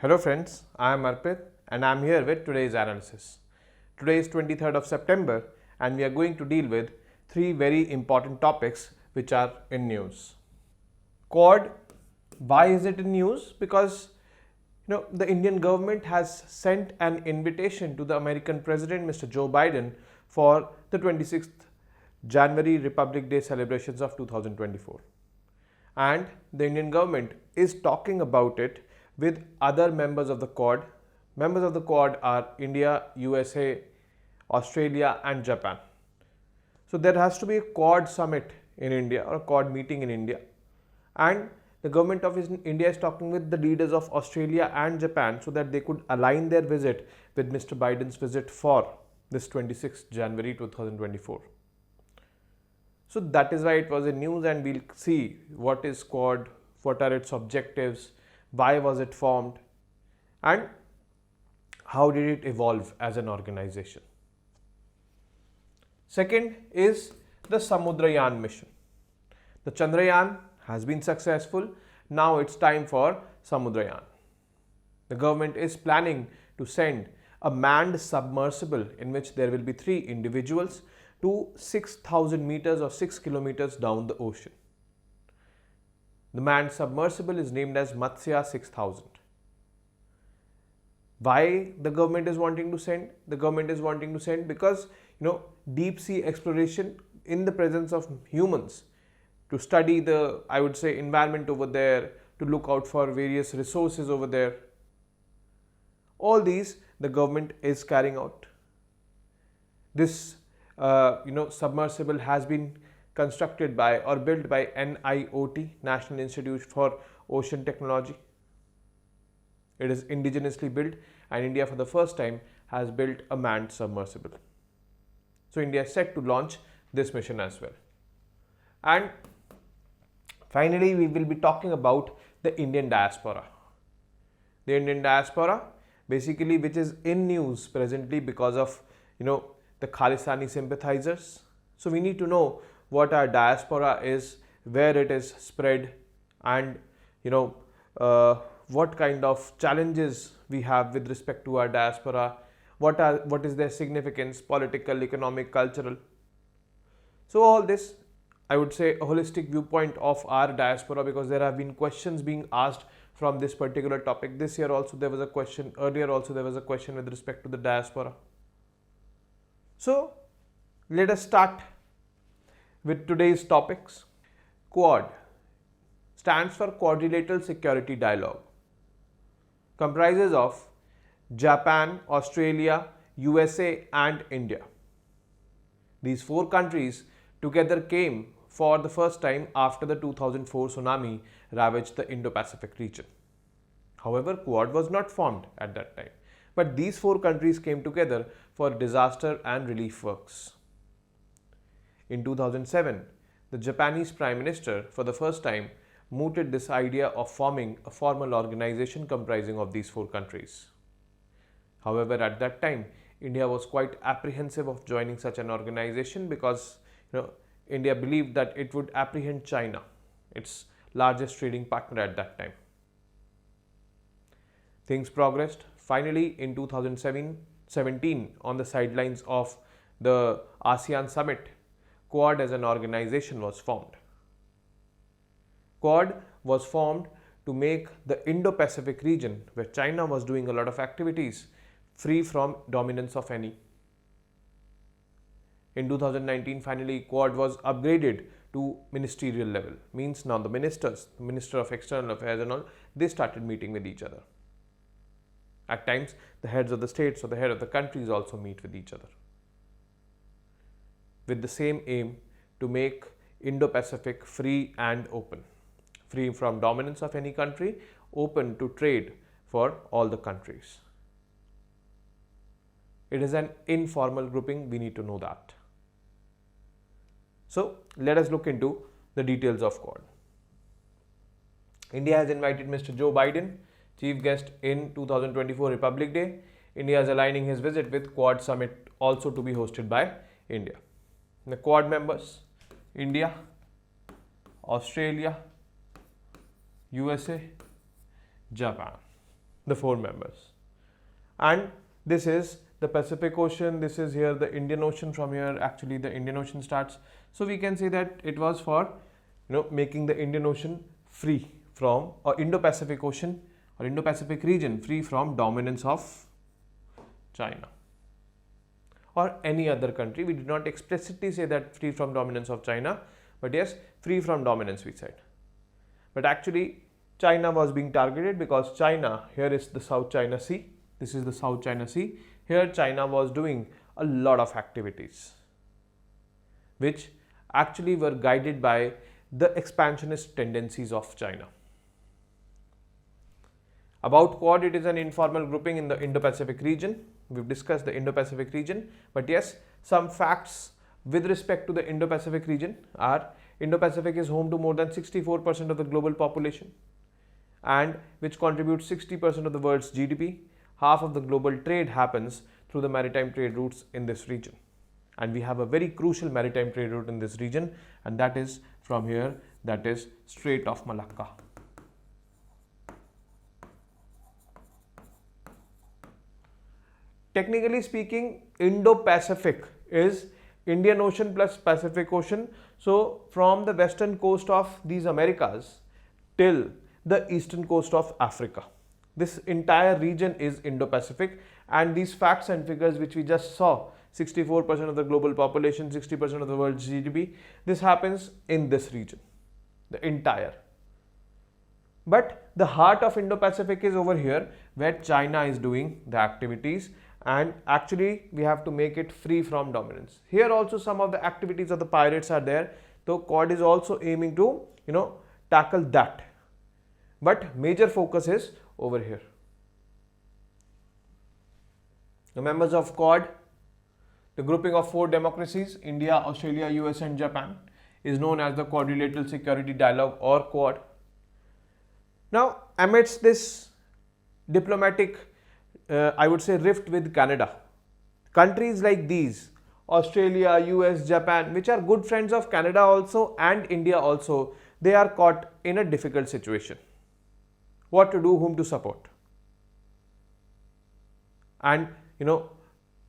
Hello friends, I am Arpit and I am here with today's analysis. Today is 23rd of September and we are going to deal with three very important topics which are in news. Quad, why is it in news? Because the Indian government has sent an invitation to the American President Mr. Joe Biden for the 26th January Republic Day celebrations of 2024. And the Indian government is talking about it with other members of the Quad. Members of the Quad are India, USA, Australia and Japan. So there has to be a Quad summit in India or a Quad meeting in India, and the government of India is talking with the leaders of Australia and Japan so that they could align their visit with Mr. Biden's visit for this 26th January 2024. So that is why it was in news, and we'll see what is Quad, what are its objectives, why was it formed, and how did it evolve as an organization. Second is the Samudrayan mission. The Chandrayaan has been successful. Now it's time for Samudrayan. The government is planning to send a manned submersible in which there will be 3 individuals to 6,000 meters or 6 kilometers down the ocean. The manned submersible is named as Matsya 6000. Why the government is wanting to send? The government is wanting to send because deep sea exploration in the presence of humans, to study the, I would say, environment over there, to look out for various resources over there. All these the government is carrying out. This submersible has been constructed by or built by NIOT, National Institute for Ocean Technology. It is indigenously built, and India for the first time has built a manned submersible. So India is set to launch this mission as well. And finally, we will be talking about the Indian diaspora. The Indian diaspora, basically, which is in news presently because of the Khalistani sympathizers. So we need to know what our diaspora is, where it is spread, and what kind of challenges we have with respect to our diaspora, what is their significance, political, economic, cultural. So all this, I would say, a holistic viewpoint of our diaspora, because there have been questions being asked from this particular topic. This year also there was a question, earlier also there was a question with respect to the diaspora. So let us start with today's topics. Quad stands for Quadrilateral Security Dialogue. Comprises of Japan, Australia, USA and India. These 4 countries together came for the first time after the 2004 tsunami ravaged the Indo-Pacific region. However, Quad was not formed at that time, but these 4 countries came together for disaster and relief works. In 2007, the Japanese Prime Minister for the first time mooted this idea of forming a formal organization comprising of these 4 countries. However, at that time, India was quite apprehensive of joining such an organization because India believed that it would apprehend China, its largest trading partner at that time. Things progressed. Finally, in 2017, on the sidelines of the ASEAN summit, Quad as an organization was formed. Quad was formed to make the Indo-Pacific region, where China was doing a lot of activities, free from dominance of any. In 2019, finally, Quad was upgraded to ministerial level. Means now the ministers, the Minister of External Affairs and all, they started meeting with each other. At times, the heads of the states or the head of the countries also meet with each other, with the same aim to make Indo-Pacific free and open. Free from dominance of any country, open to trade for all the countries. It is an informal grouping, we need to know that. So let us look into the details of Quad. India has invited Mr. Joe Biden, chief guest in 2024 Republic Day. India is aligning his visit with Quad summit also to be hosted by India. The Quad members: India, Australia, USA, Japan. the 4 members. And this is the Pacific Ocean, this is here the Indian Ocean, from here actually the Indian Ocean starts. So we can say that it was for making the Indian Ocean free from, or Indo-Pacific Ocean or Indo-Pacific region free from dominance of China or any other country. We did not explicitly say that free from dominance of China, but yes, free from dominance we said. But actually China was being targeted because China, here is the South China Sea, this is the South China Sea. Here China was doing a lot of activities which actually were guided by the expansionist tendencies of China. About Quad, it is an informal grouping in the Indo-Pacific region. We've discussed the Indo-Pacific region, but yes, some facts with respect to the Indo-Pacific region are Indo-Pacific is home to more than 64% of the global population and which contributes 60% of the world's GDP. Half of the global trade happens through the maritime trade routes in this region. And we have a very crucial maritime trade route in this region, and that is from here, that is Strait of Malacca. Technically speaking, Indo-Pacific is Indian Ocean plus Pacific Ocean. So from the western coast of these Americas till the eastern coast of Africa, this entire region is Indo-Pacific. And these facts and figures which we just saw, 64% of the global population, 60% of the world's GDP, this happens in this region, the entire. But the heart of Indo-Pacific is over here where China is doing the activities, and actually we have to make it free from dominance. Here also some of the activities of the pirates are there, so Quad is also aiming to tackle that, but major focus is over here. The members of Quad, the grouping of 4 democracies, India, Australia, US and Japan, is known as the Quadrilateral Security Dialogue or Quad. Now amidst this diplomatic I would say rift with Canada, countries like these, Australia, US, Japan, which are good friends of Canada also and India also, they are caught in a difficult situation. What to do, whom to support? And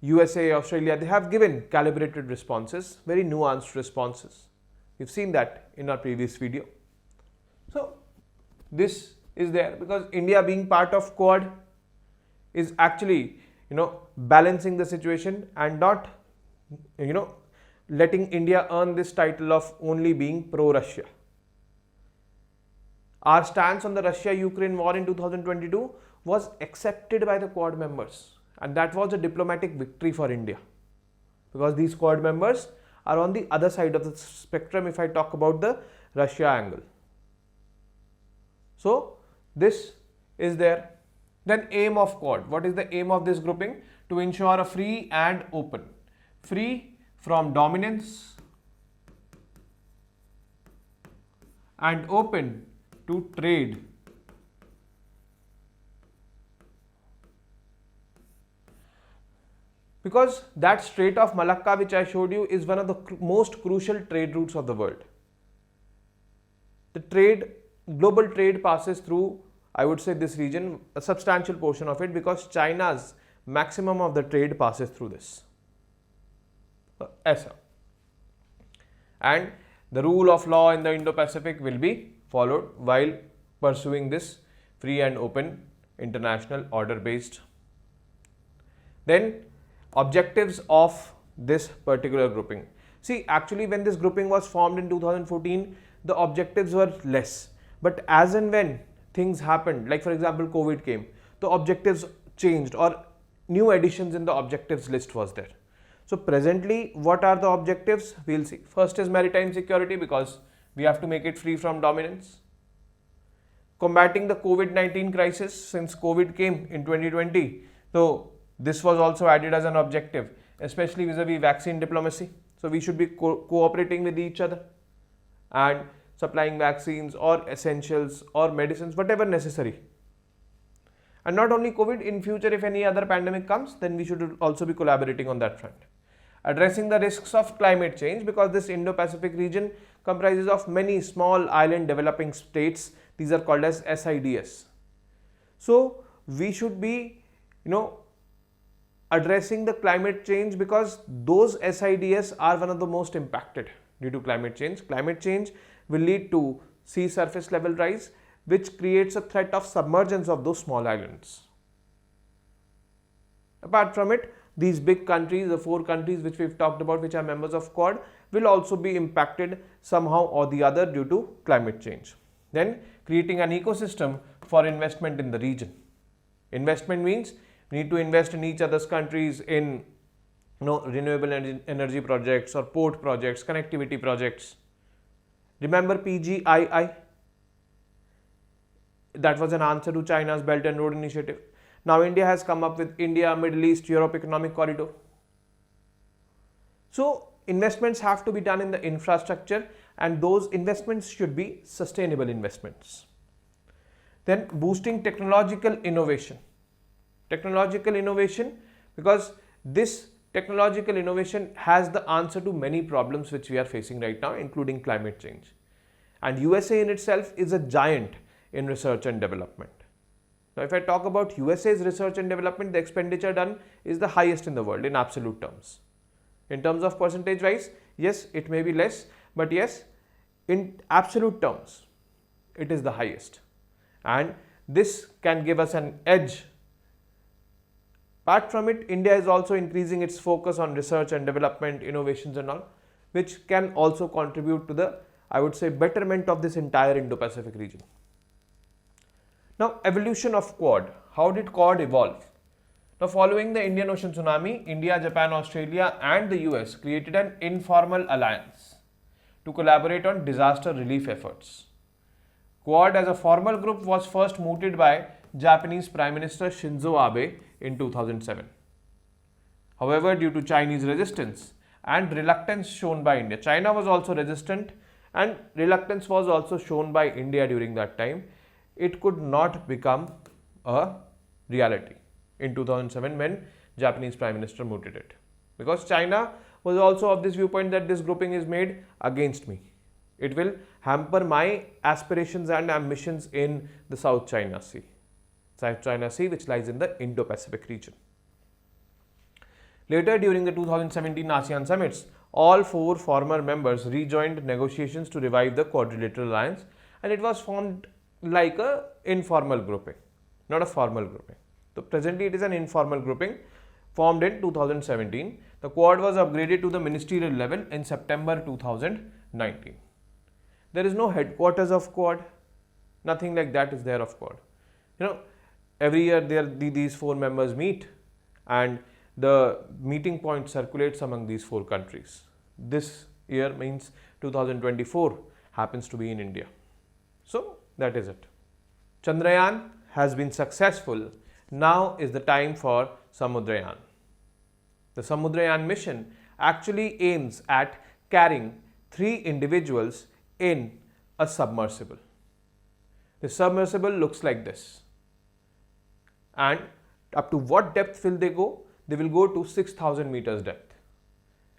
USA, Australia, they have given calibrated responses, very nuanced responses. We've seen that in our previous video. So this is there because India being part of Quad is actually balancing the situation and not letting India earn this title of only being pro-Russia. Our stance on the Russia-Ukraine war in 2022 was accepted by the Quad members, and that was a diplomatic victory for India because these Quad members are on the other side of the spectrum if I talk about the Russia angle. So this is there. Then aim of Quad. What is the aim of this grouping? To ensure a free and open, free from dominance and open to trade. Because that Strait of Malacca which I showed you is one of the most crucial trade routes of the world. The global trade passes through, I would say, this region, a substantial portion of it, because China's maximum of the trade passes through this. And the rule of law in the Indo-Pacific will be followed while pursuing this free and open international order based. Then objectives of this particular grouping. See, actually when this grouping was formed in 2014, the objectives were less. But as and when things happened, like for example COVID came, the objectives changed or new additions in the objectives list was there. So presently what are the objectives? We'll see. First is maritime security, because we have to make it free from dominance. Combating the COVID-19 crisis, since COVID came in 2020. So this was also added as an objective, especially vis-a-vis vaccine diplomacy. So we should be cooperating with each other and supplying vaccines or essentials or medicines, whatever necessary. And not only COVID, in future if any other pandemic comes, then we should also be collaborating on that front. Addressing the risks of climate change, because this Indo-Pacific region comprises of many small island developing states. These are called as SIDS. So we should be, addressing the climate change, because those SIDS are one of the most impacted due to climate change. Climate change will lead to sea surface level rise, which creates a threat of submergence of those small islands. Apart from it, these big countries, the 4 countries which we've talked about, which are members of Quad, will also be impacted somehow or the other due to climate change. Then creating an ecosystem for investment in the region. Investment means we need to invest in each other's countries in renewable energy projects or port projects, connectivity projects. Remember PGII? That was an answer to China's Belt and Road Initiative. Now India has come up with India, Middle East, Europe Economic Corridor. So investments have to be done in the infrastructure, and those investments should be sustainable investments. Then boosting technological innovation. Technological innovation, because this technological innovation has the answer to many problems which we are facing right now, including climate change. And USA in itself is a giant in research and development. Now, if I talk about USA's research and development, the expenditure done is the highest in the world in absolute terms. In terms of percentage wise, yes, it may be less, but yes, in absolute terms, it is the highest. And this can give us an edge. Apart from it, India is also increasing its focus on research and development, innovations and all, which can also contribute to the, I would say, betterment of this entire Indo-Pacific region. Now, evolution of Quad. How did Quad evolve? Now, following the Indian Ocean tsunami, India, Japan, Australia and the US created an informal alliance to collaborate on disaster relief efforts. Quad as a formal group was first mooted by Japanese Prime Minister Shinzo Abe in 2007. However, due to Chinese resistance and reluctance shown by India, China was also resistant and reluctance was also shown by India during that time, it could not become a reality in 2007 when Japanese Prime Minister mooted it. Because China was also of this viewpoint that this grouping is made against me. It will hamper my aspirations and ambitions in the South China Sea. South China Sea, which lies in the Indo-Pacific region. Later, during the 2017 ASEAN summits, all 4 former members rejoined negotiations to revive the Quadrilateral Alliance, and it was formed like a informal grouping, not a formal grouping. So presently it is an informal grouping formed in 2017. The Quad was upgraded to the ministerial level in September 2019. There is no headquarters of Quad, nothing like that is there of Quad. Every year these 4 members meet and the meeting point circulates among these 4 countries. This year means 2024 happens to be in India. So that is it. Chandrayaan has been successful. Now is the time for Samudrayaan. The Samudrayaan mission actually aims at carrying 3 individuals in a submersible. The submersible looks like this. And up to what depth will they go? They will go to 6,000 meters depth.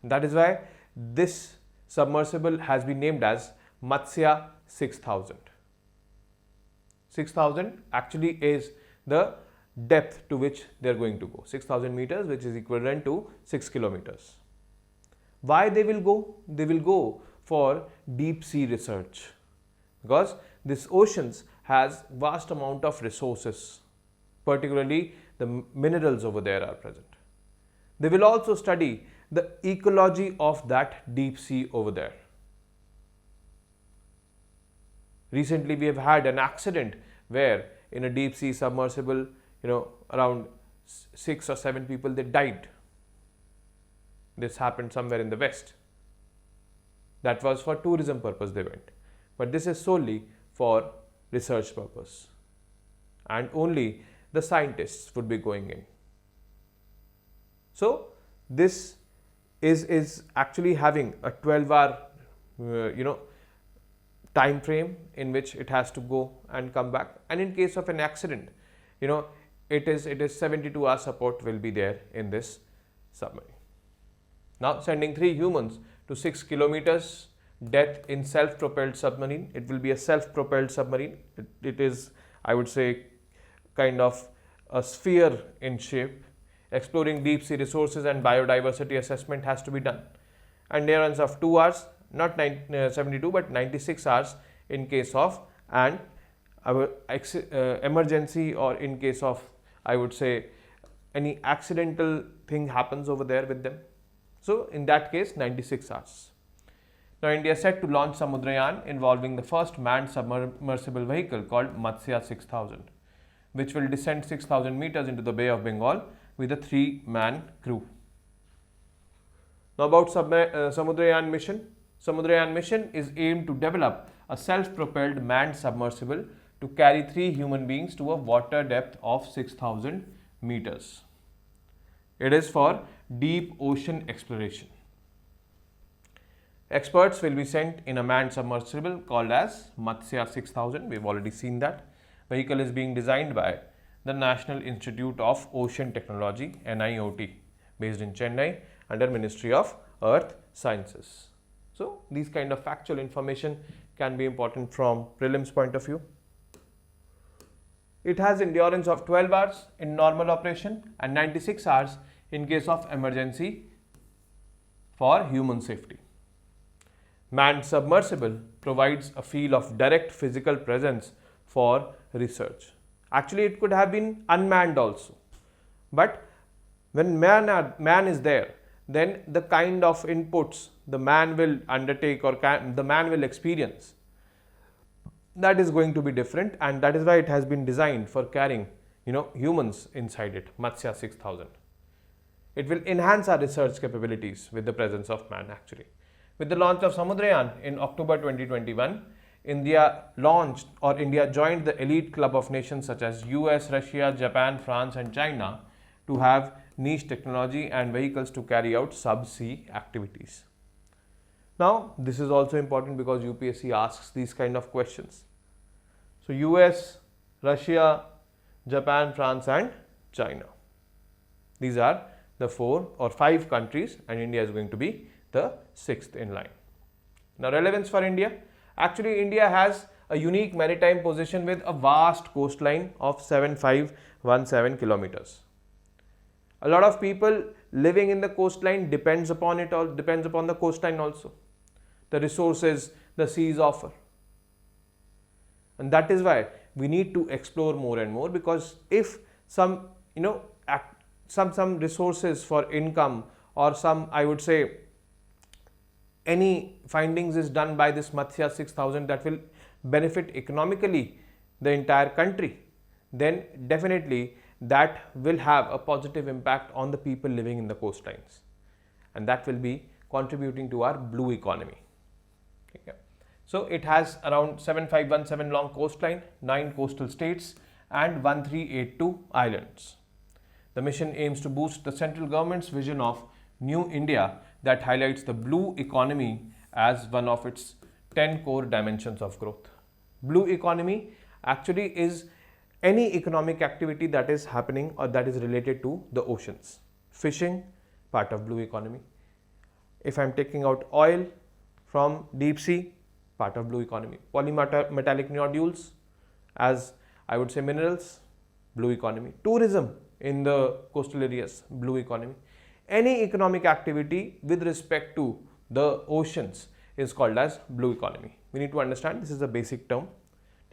That is why this submersible has been named as Matsya 6000. 6,000 actually is the depth to which they are going to go. 6,000 meters, which is equivalent to 6 kilometers. Why they will go? They will go for deep sea research, because this oceans has vast amount of resources, particularly the minerals over there are present. They will also study the ecology of that deep sea over there. Recently we have had an accident where in a deep sea submersible, around 6 or 7 people, they died. This happened somewhere in the west. That was for tourism purpose they went. But this is solely for research purpose. And only the scientists would be going in. So this is actually having a 12-hour time frame in which it has to go and come back, and in case of an accident, it is 72 hour support will be there in this submarine. Now sending 3 humans to 6 kilometers depth in self-propelled submarine. It will be a self-propelled submarine. It is, I would say, kind of a sphere in shape. Exploring deep sea resources and biodiversity assessment has to be done. Endurance of 2 hours, not 72 but 96 hours in case of an emergency, or in case of, I would say, any accidental thing happens over there with them. So in that case, 96 hours. Now India is set to launch Samudrayaan involving the first manned submersible vehicle called Matsya 6000, which will descend 6,000 meters into the Bay of Bengal with a 3-man crew. Now about Samudrayaan mission. Samudrayaan mission is aimed to develop a self-propelled manned submersible to carry 3 human beings to a water depth of 6,000 meters. It is for deep ocean exploration. Experts will be sent in a manned submersible called as Matsya 6000. We've already seen that. Vehicle is being designed by the National Institute of Ocean Technology, NIOT, based in Chennai under Ministry of Earth Sciences. So these kind of factual information can be important from prelims point of view. It has endurance of 12 hours in normal operation and 96 hours in case of emergency for human safety. Manned submersible provides a feel of direct physical presence for research. Actually, it could have been unmanned also, but when man is there, then the kind of inputs the man will undertake or the man will experience, that is going to be different, and that is why it has been designed for carrying humans inside it, Matsya 6000. It will enhance our research capabilities with the presence of man actually. With the launch of Samudrayaan in October 2021, India joined the elite club of nations such as US, Russia, Japan, France and China to have niche technology and vehicles to carry out subsea activities. Now, this is also important because UPSC asks these kind of questions. So, US, Russia, Japan, France and China. These are the 4 or 5 countries, and India is going to be the 6th in line. Now, relevance for India. Actually, India has a unique maritime position with a vast coastline of 7517 kilometers. A lot of people living in the coastline depends upon the coastline also. The resources the seas offer. And that is why we need to explore more and more, because if some resources for income or some, I would say, any findings is done by this Matsya 6000 that will benefit economically the entire country, then definitely that will have a positive impact on the people living in the coastlines, and that will be contributing to our blue economy. Okay. So it has around 7517 long coastline, 9 coastal states and 1382 islands. The mission aims to boost the central government's vision of New India that highlights the blue economy as one of its 10 core dimensions of growth. Blue economy actually is any economic activity that is happening or that is related to the oceans. Fishing, part of blue economy. If I am taking out oil from deep sea, part of blue economy. Polymetallic nodules, as I would say minerals, blue economy. Tourism in the coastal areas, blue economy. Any economic activity with respect to the oceans is called as blue economy. We need to understand this is a basic term.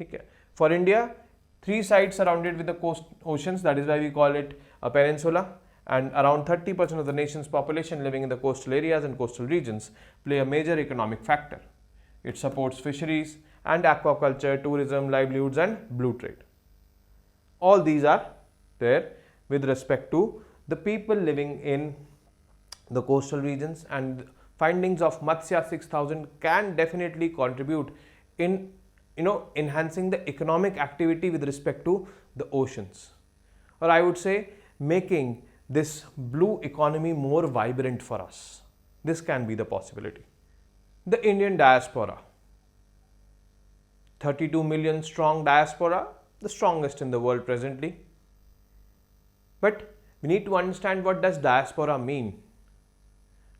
Okay. For India, 3 sides surrounded with the oceans, that is why we call it a peninsula, and around 30% of the nation's population living in the coastal areas and coastal regions play a major economic factor. It supports fisheries and aquaculture, tourism, livelihoods and blue trade. All these are there with respect to the people living in the coastal regions, and findings of Matsya 6000 can definitely contribute in enhancing the economic activity with respect to the oceans, or I would say making this blue economy more vibrant for us. This can be the possibility. The Indian diaspora, 32 million strong diaspora, the strongest in the world presently. But we need to understand what does diaspora mean.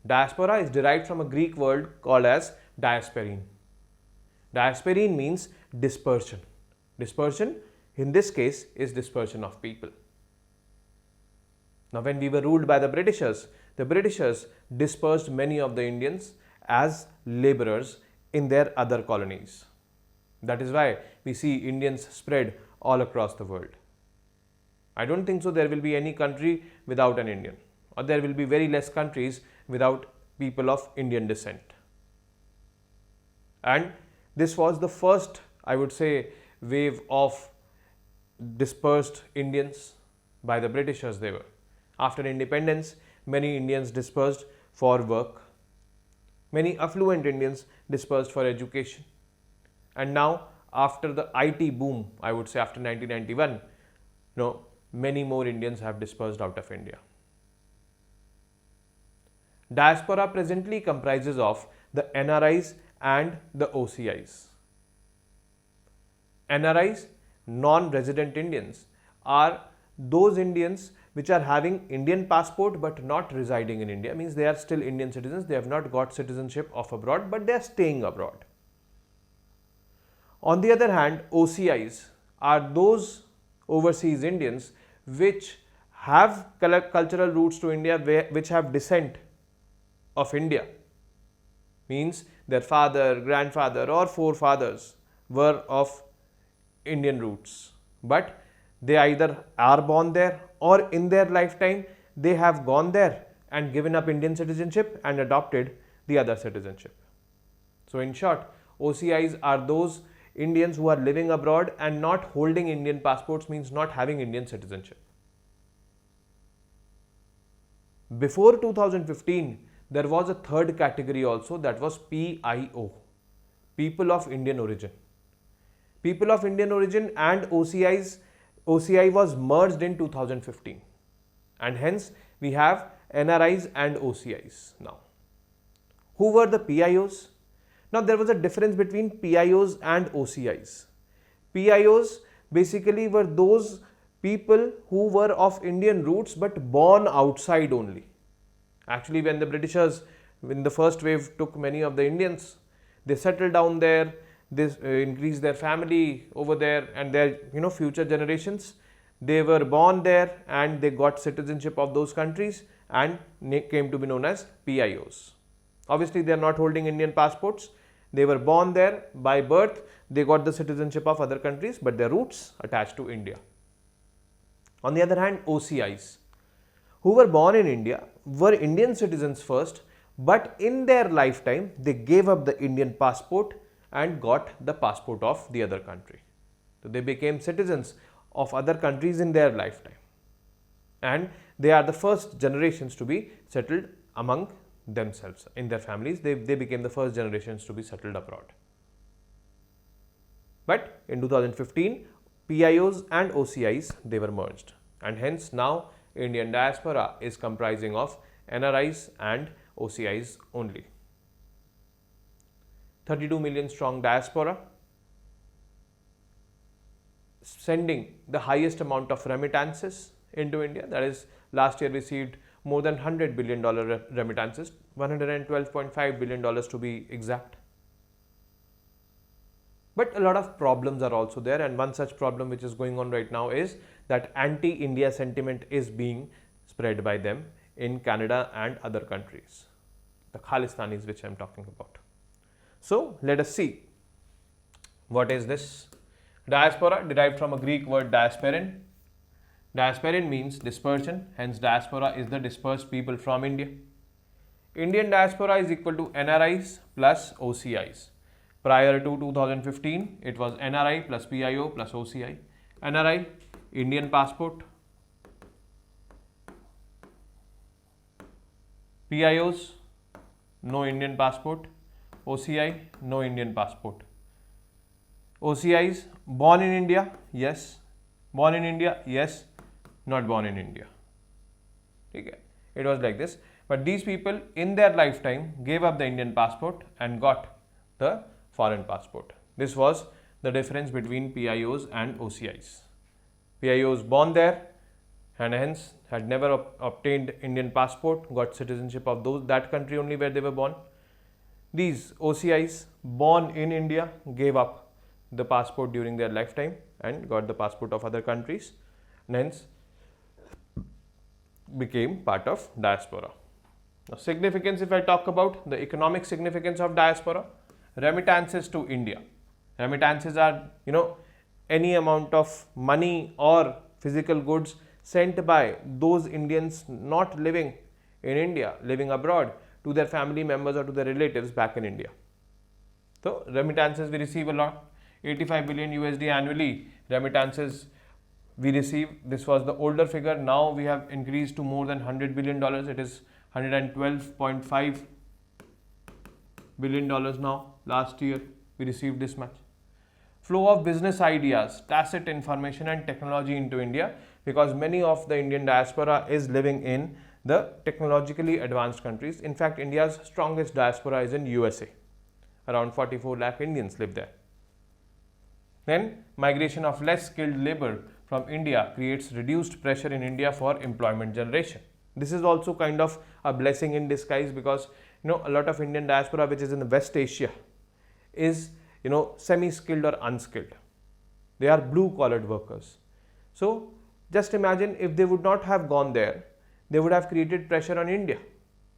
Diaspora is derived from a Greek word called as diasperine. Diasperine means dispersion. Dispersion in this case is dispersion of people. Now, when we were ruled by the Britishers dispersed many of the Indians as laborers in their other colonies. That is why we see Indians spread all across the world. I don't think so there will be any country without an Indian, or there will be very less countries without people of Indian descent. And this was the first, I would say, wave of dispersed Indians by the Britishers they were. After independence, many Indians dispersed for work. Many affluent Indians dispersed for education. And now, after the IT boom, I would say after 1991, many more Indians have dispersed out of India. Diaspora presently comprises of the NRIs and the OCIs. NRIs, non-resident Indians, are those Indians which are having Indian passport but not residing in India. Means they are still Indian citizens, they have not got citizenship of abroad, but they are staying abroad. On the other hand, OCIs are those overseas Indians which have cultural roots to India, which have descent of India. Means their father, grandfather or forefathers were of Indian roots, but they either are born there or in their lifetime they have gone there and given up Indian citizenship and adopted the other citizenship. So in short, OCIs are those Indians who are living abroad and not holding Indian passports, means not having Indian citizenship. Before 2015, there was a third category also, that was PIO, People of Indian Origin. People of Indian Origin and OCI was merged in 2015, and hence we have NRIs and OCIs now. Who were the PIOs? Now there was a difference between PIOs and OCIs. PIOs basically were those people who were of Indian roots but born outside only. Actually, when the Britishers, in the first wave, took many of the Indians, they settled down there, they increased their family over there, and their future generations, they were born there and they got citizenship of those countries and came to be known as PIOs. Obviously, they are not holding Indian passports. They were born there by birth, they got the citizenship of other countries, but their roots attached to India. On the other hand, OCIs, who were born in India, were Indian citizens first, but in their lifetime they gave up the Indian passport and got the passport of the other country. So they became citizens of other countries in their lifetime, and they are the first generations to be settled among themselves in their families. They became the first generations to be settled abroad. But in 2015, PIOs and OCIs, they were merged, and hence now Indian diaspora is comprising of NRIs and OCIs only. 32 million strong diaspora, sending the highest amount of remittances into India. That is, last year received more than $100 billion remittances, $112.5 billion to be exact. But a lot of problems are also there, and one such problem which is going on right now is that anti-India sentiment is being spread by them in Canada and other countries, the Khalistanis which I am talking about. So let us see, what is this? Diaspora, derived from a Greek word diasperin. Diasperin means dispersion, hence diaspora is the dispersed people from India. Indian diaspora is equal to NRIs plus OCIs. Prior to 2015, it was NRI plus PIO plus OCI. NRI, Indian passport. PIOs, no Indian passport. OCI, no Indian passport. OCIs, born in India, yes. Born in India, yes. Not born in India. Okay. It was like this. But these people in their lifetime gave up the Indian passport and got the foreign passport. This was the difference between PIOs and OCIs. PIOs born there and hence had never obtained Indian passport, got citizenship of that country only where they were born. These OCIs born in India gave up the passport during their lifetime and got the passport of other countries, and hence became part of diaspora. Now, significance, if I talk about the economic significance of diaspora, remittances to India. Remittances are, any amount of money or physical goods sent by those Indians not living in India, living abroad, to their family members or to their relatives back in India. So, remittances we receive a lot, 85 billion USD annually remittances we receive. This was the older figure. Now we have increased to more than $100 billion. It is $112.5 billion now. Last year we received this much. Flow of business ideas, tacit information and technology into India, because many of the Indian diaspora is living in the technologically advanced countries. In fact, India's strongest diaspora is in USA. Around 44 lakh Indians live there. Then, migration of less skilled labor from India creates reduced pressure in India for employment generation. This is also kind of a blessing in disguise, because a lot of Indian diaspora which is in West Asia is semi-skilled or unskilled. They are blue-collared workers. So, just imagine if they would not have gone there, they would have created pressure on India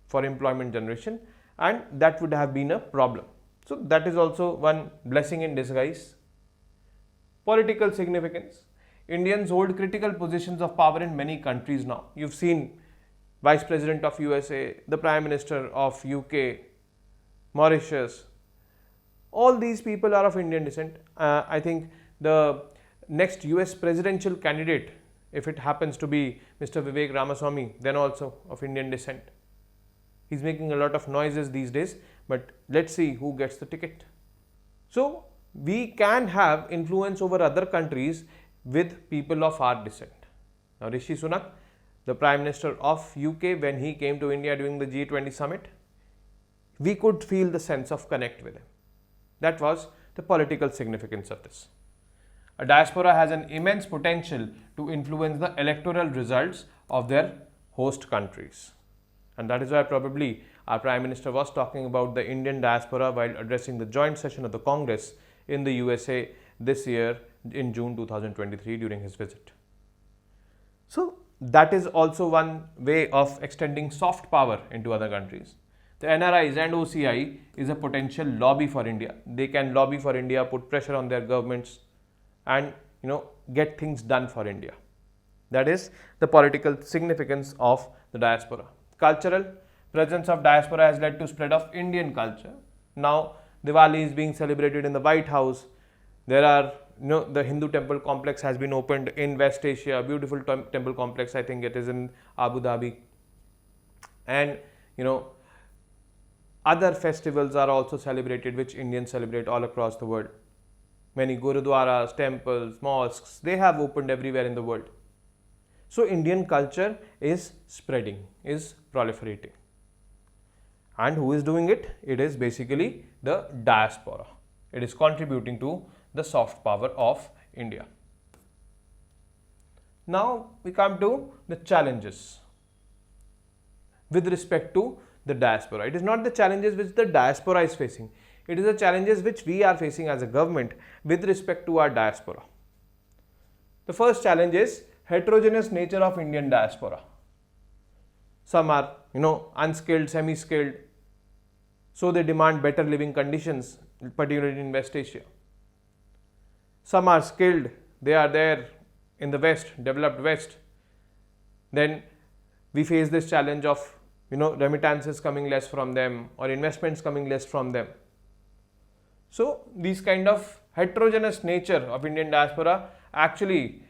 for employment generation, and that would have been a problem. So, that is also one blessing in disguise. Political significance. Indians hold critical positions of power in many countries now. You've seen Vice President of USA, the Prime Minister of UK, Mauritius. All these people are of Indian descent. I think the next US presidential candidate, if it happens to be Mr. Vivek Ramaswamy, then also of Indian descent. He's making a lot of noises these days, but let's see who gets the ticket. So, we can have influence over other countries with people of our descent. Now, Rishi Sunak, the Prime Minister of UK, when he came to India during the G20 summit, we could feel the sense of connect with him. That was the political significance of this. A diaspora has an immense potential to influence the electoral results of their host countries. And that is why probably our Prime Minister was talking about the Indian diaspora while addressing the joint session of the Congress in the USA this year in June 2023 during his visit. So, that is also one way of extending soft power into other countries. The NRIs and OCI is a potential lobby for India. They can lobby for India, put pressure on their governments, and get things done for India. That is the political significance of the diaspora. Cultural presence of diaspora has led to spread of Indian culture. Now Diwali is being celebrated in the White House. There are the Hindu temple complex has been opened in West Asia, a beautiful temple complex. I think it is in Abu Dhabi. And other festivals are also celebrated which Indians celebrate all across the world. Many gurudwaras, temples, mosques, they have opened everywhere in the world. So, Indian culture is spreading, is proliferating. And who is doing it? It is basically the diaspora. It is contributing to the soft power of India. Now, we come to the challenges with respect to the diaspora. It is not the challenges which the diaspora is facing. It is the challenges which we are facing as a government with respect to our diaspora. The first challenge is heterogeneous nature of Indian diaspora. Some are, unskilled, semi-skilled, so they demand better living conditions, particularly in West Asia. Some are skilled, they are there in the West, developed West. Then we face this challenge of, remittances coming less from them or investments coming less from them. So, these kind of heterogeneous nature of Indian diaspora actually,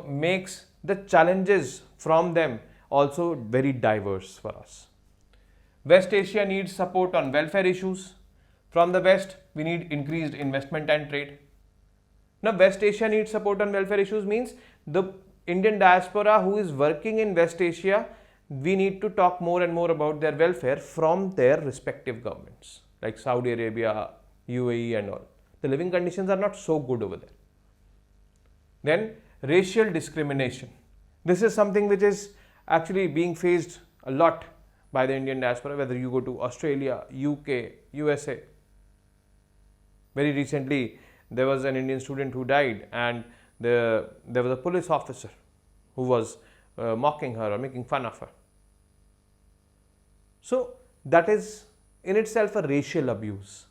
makes the challenges from them also very diverse for us. West Asia needs support on welfare issues. From the West, we need increased investment and trade. Now, West Asia needs support on welfare issues means the Indian diaspora who is working in West Asia, we need to talk more and more about their welfare from their respective governments like Saudi Arabia, UAE and all. The living conditions are not so good over there. Then, racial discrimination. This is something which is actually being faced a lot by the Indian diaspora, whether you go to Australia, UK, USA. Very recently, there was an Indian student who died, and there was a police officer who was mocking her or making fun of her. So that is in itself a racial abuse.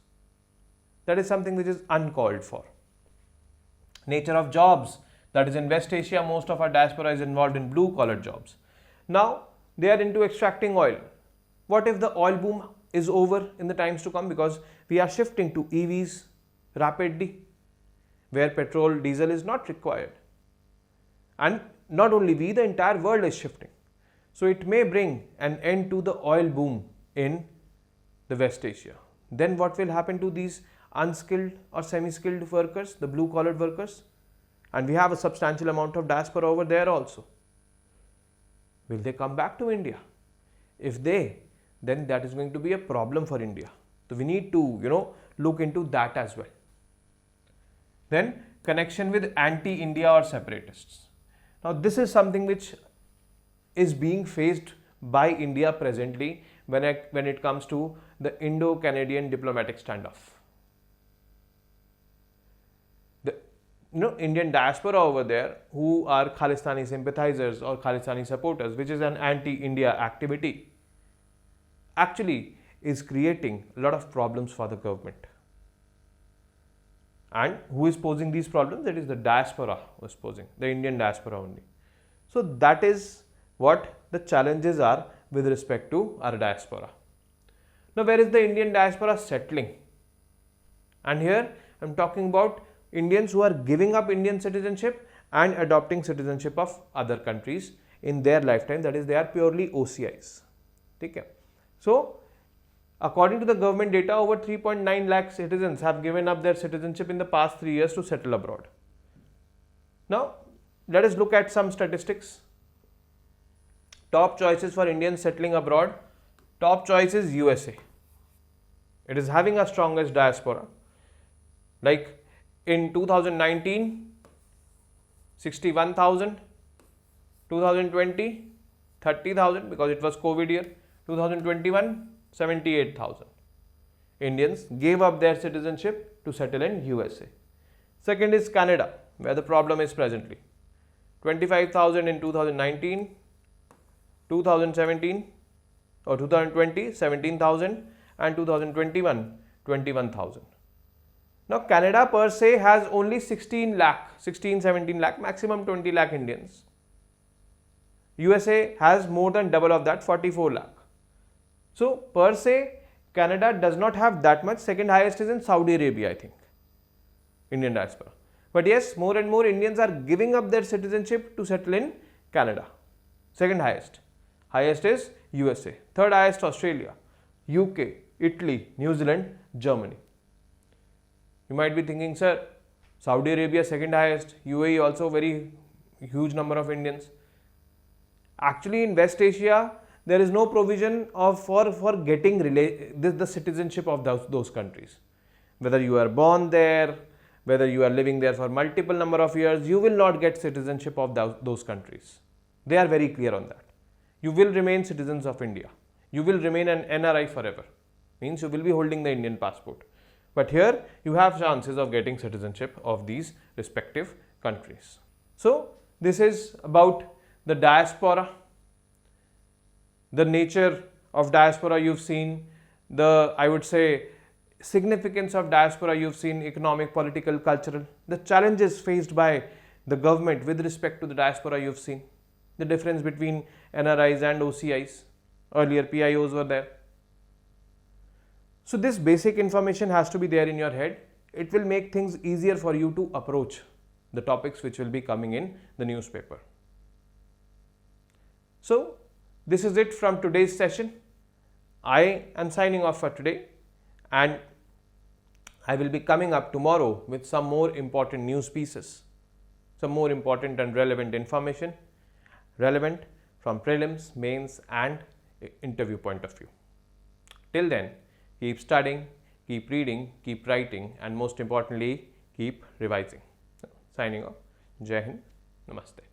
That is something which is uncalled for. Nature of jobs, that is in West Asia, most of our diaspora is involved in blue collar jobs. Now they are into extracting oil. What if the oil boom is over in the times to come, because we are shifting to EVs rapidly, where petrol, diesel is not required. And not only we, the entire world is shifting. So it may bring an end to the oil boom in the West Asia. Then what will happen to these unskilled or semi-skilled workers, the blue collar workers? And we have a substantial amount of diaspora over there also. Will they come back to India? If they, then that is going to be a problem for India. So we need to, look into that as well. Then connection with anti-India or separatists. Now this is something which is being faced by India presently when it comes to the Indo-Canadian diplomatic standoff. The Indian diaspora over there, who are Khalistani sympathizers or Khalistani supporters, which is an anti-India activity, actually is creating a lot of problems for the government. And who is posing these problems? That is the diaspora was posing, the Indian diaspora only. So that is what the challenges are with respect to our diaspora. Now where is the Indian diaspora settling? And here I am talking about Indians who are giving up Indian citizenship and adopting citizenship of other countries in their lifetime, that is they are purely OCIs. Okay. So according to the government data, over 3.9 lakh citizens have given up their citizenship in the past 3 years to settle abroad. Now let us look at some statistics. Top choices for Indians settling abroad. Top choice is USA. It is having a strongest diaspora. Like in 2019, 61,000, 2020, 30,000 because it was COVID year, 2021, 78,000. Indians gave up their citizenship to settle in USA. Second is Canada, where the problem is presently. 25,000 in 2019, 2017 or 2020, 17,000 and 2021, 21,000. Now Canada per se has only 16, 17 lakh, maximum 20 lakh Indians. USA has more than double of that, 44 lakh. So per se, Canada does not have that much. Second highest is in Saudi Arabia, I think, Indian diaspora. But yes, more and more Indians are giving up their citizenship to settle in Canada. Second highest. Highest is USA. Third highest Australia, UK, Italy, New Zealand, Germany. You might be thinking, sir, Saudi Arabia second highest, UAE also very huge number of Indians. Actually in West Asia, there is no provision for getting the citizenship of those countries. Whether you are born there, whether you are living there for multiple number of years, you will not get citizenship of those countries. They are very clear on that. You will remain citizens of India. You will remain an NRI forever. Means you will be holding the Indian passport. But here you have chances of getting citizenship of these respective countries. So this is about the diaspora, the nature of diaspora you've seen, the, I would say, significance of diaspora you've seen, economic, political, cultural, the challenges faced by the government with respect to the diaspora you've seen, the difference between NRIs and OCIs, earlier PIOs were there. So this basic information has to be there in your head. It will make things easier for you to approach the topics which will be coming in the newspaper. So this is it from today's session. I am signing off for today, and I will be coming up tomorrow with some more important news pieces, some more important and relevant information, relevant from prelims, mains and interview point of view. Till then, keep studying, keep reading, keep writing, and most importantly, keep revising. Signing off. Jai Hind. Namaste.